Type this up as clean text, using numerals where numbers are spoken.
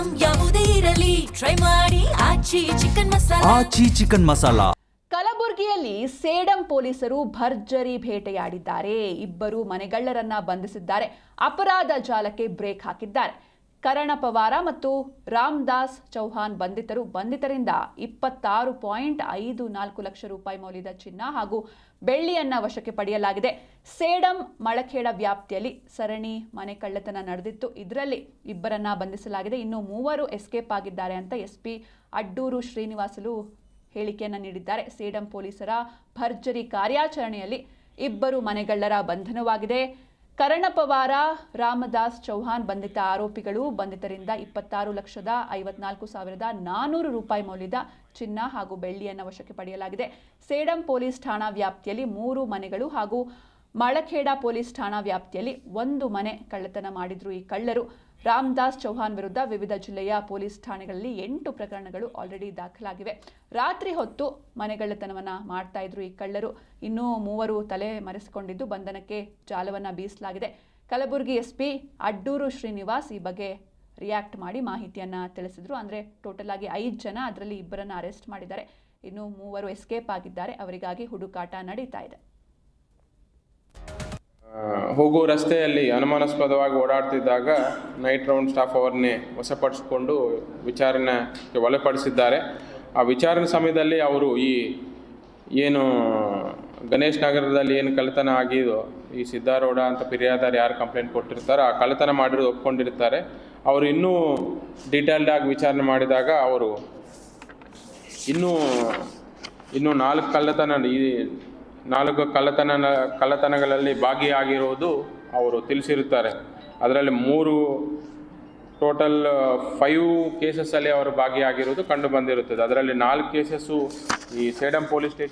Item ಯಾವುದೇ ಇರಲಿ try ಮಾಡಿ ಆಚಿ ಚಿಕನ್ ಮಸಾಲಾ. ಕಲಬುರಗಿಯಲ್ಲಿ ಸೇಡಂ ಪೊಲೀಸರು ಭರ್ಜರಿ ಬೇಟೆಯಾಡಿದ್ದಾರೆ. ಇಬ್ಬರು ಮನೆಗಳ್ಳರನ್ನ ಬಂಧಿಸಿದ್ದಾರೆ. ಅಪರಾಧ ಜಾಲಕ್ಕೆ ಬ್ರೇಕ್ ಹಾಕಿದ್ದಾರೆ. ಕರಣ ಪವಾರ ಮತ್ತು ರಾಮದಾಸ್ ಚೌಹಾನ್ ಬಂಧಿತರಿಂದ 26.54 ಲಕ್ಷ ರೂಪಾಯಿ ಮೌಲ್ಯದ ಚಿನ್ನ ಹಾಗೂ ಬೆಳ್ಳಿಯನ್ನ ವಶಕ್ಕೆ ಪಡೆಯಲಾಗಿದೆ. ಸೇಡಂ ಮಳಖೇಡ ವ್ಯಾಪ್ತಿಯಲ್ಲಿ ಸರಣಿ ಮನೆ ಕಳ್ಳತನ ನಡೆದಿತ್ತು. ಇದರಲ್ಲಿ ಇಬ್ಬರನ್ನ ಬಂಧಿಸಲಾಗಿದೆ. ಇನ್ನು 3 ಎಸ್ಕೇಪ್ ಆಗಿದ್ದಾರೆ ಅಂತ ಎಸ್ಪಿ ಅಡ್ಡೂರು ಶ್ರೀನಿವಾಸಲು ಹೇಳಿಕೆಯನ್ನು ನೀಡಿದ್ದಾರೆ. ಸೇಡಂ ಪೊಲೀಸರ ಭರ್ಜರಿ ಕಾರ್ಯಾಚರಣೆಯಲ್ಲಿ ಇಬ್ಬರು ಮನೆಗಳ್ಳರ ಬಂಧನವಾಗಿದೆ. ಕರಣ ಪವಾರ ರಾಮದಾಸ್ ಚೌಹಾನ್ ಬಂಧಿತ ಆರೋಪಿಗಳು. ಬಂಧಿತರಿಂದ 26,54,400 ರೂಪಾಯಿ ಮೌಲ್ಯದ ಚಿನ್ನ ಹಾಗೂ ಬೆಳ್ಳಿಯನ್ನು ವಶಕ್ಕೆ ಪಡೆಯಲಾಗಿದೆ. ಸೇಡಂ ಪೊಲೀಸ್ ಠಾಣಾ ವ್ಯಾಪ್ತಿಯಲ್ಲಿ 3 ಮನೆಗಳು ಹಾಗೂ ಮಳಖೇಡ ಪೊಲೀಸ್ ಠಾಣಾ ವ್ಯಾಪ್ತಿಯಲ್ಲಿ 1 ಮನೆ ಕಳ್ಳತನ ಮಾಡಿದ್ರು ಈ ಕಳ್ಳರು. ರಾಮದಾಸ್ ಚೌಹಾನ್ ವಿರುದ್ಧ ವಿವಿಧ ಜಿಲ್ಲೆಯ ಪೊಲೀಸ್ ಠಾಣೆಗಳಲ್ಲಿ 8 ಪ್ರಕರಣಗಳು ಆಲ್ರೆಡಿ ದಾಖಲಾಗಿವೆ. ರಾತ್ರಿ ಹೊತ್ತು ಮನೆಗಳ್ಳತನವನ್ನ ಮಾಡ್ತಾ ಇದ್ರು ಈ ಕಳ್ಳರು. ಇನ್ನೂ 3 ತಲೆ ಮರೆಸಿಕೊಂಡಿದ್ದು ಬಂಧನಕ್ಕೆ ಜಾಲವನ್ನ ಬೀಸಲಾಗಿದೆ. ಕಲಬುರಗಿ ಎಸ್ಪಿ ಅಡ್ಡೂರು ಶ್ರೀನಿವಾಸ್ ಈ ಬಗ್ಗೆ ರಿಯಾಕ್ಟ್ ಮಾಡಿ ಮಾಹಿತಿಯನ್ನ ತಿಳಿಸಿದ್ರು. ಅಂದ್ರೆ ಟೋಟಲ್ ಆಗಿ 5 ಜನ, ಅದರಲ್ಲಿ ಇಬ್ಬರನ್ನ ಅರೆಸ್ಟ್ ಮಾಡಿದ್ದಾರೆ. ಇನ್ನು 3 ಎಸ್ಕೇಪ್ ಆಗಿದ್ದಾರೆ. ಅವರಿಗಾಗಿ ಹುಡುಕಾಟ ನಡೀತಾ ಇದೆ. ಹೋಗುವ ರಸ್ತೆಯಲ್ಲಿ ಅನುಮಾನಾಸ್ಪದವಾಗಿ ಓಡಾಡ್ತಿದ್ದಾಗ ನೈಟ್ ರೌಂಡ್ ಸ್ಟಾಫ್ ಅವರನ್ನೇ ವಶಪಡಿಸಿಕೊಂಡು ವಿಚಾರಣೆಗೆ ಒಳಪಡಿಸಿದ್ದಾರೆ. ಆ ವಿಚಾರಣೆ ಸಮಯದಲ್ಲಿ ಅವರು ಏನು ಗಣೇಶ್ ನಗರದಲ್ಲಿ ಏನು ಕಳ್ಳತನ ಆಗಿದೋ, ಈ ಸಿದ್ದಾರೋಡ ಅಂತ ಫಿರ್ಯಾದಾರ್ ಯಾರು ಕಂಪ್ಲೇಂಟ್ ಕೊಟ್ಟಿರ್ತಾರೆ ಆ ಕಳ್ಳತನ ಮಾಡಿರೋದು ಒಪ್ಕೊಂಡಿರ್ತಾರೆ. ಅವರು ಇನ್ನೂ ಡೀಟೇಲ್ಡ್ ಆಗಿ ವಿಚಾರಣೆ ಮಾಡಿದಾಗ ಅವರು ಇನ್ನೂ 4 ಕಳ್ಳತನಗಳಲ್ಲಿ ಭಾಗಿಯಾಗಿರುವುದು ಅವರು ತಿಳಿಸಿರುತ್ತಾರೆ. ಅದರಲ್ಲಿ 3 ಟೋಟಲ್ 5 ಕೇಸಸ್ಸಲ್ಲಿ ಅವರು ಭಾಗಿಯಾಗಿರುವುದು ಕಂಡು ಬಂದಿರುತ್ತದೆ. ಅದರಲ್ಲಿ 4 ಕೇಸಸ್ಸು ಈ ಸೇಡಂ ಪೊಲೀಸ್ ಸ್ಟೇಷನ್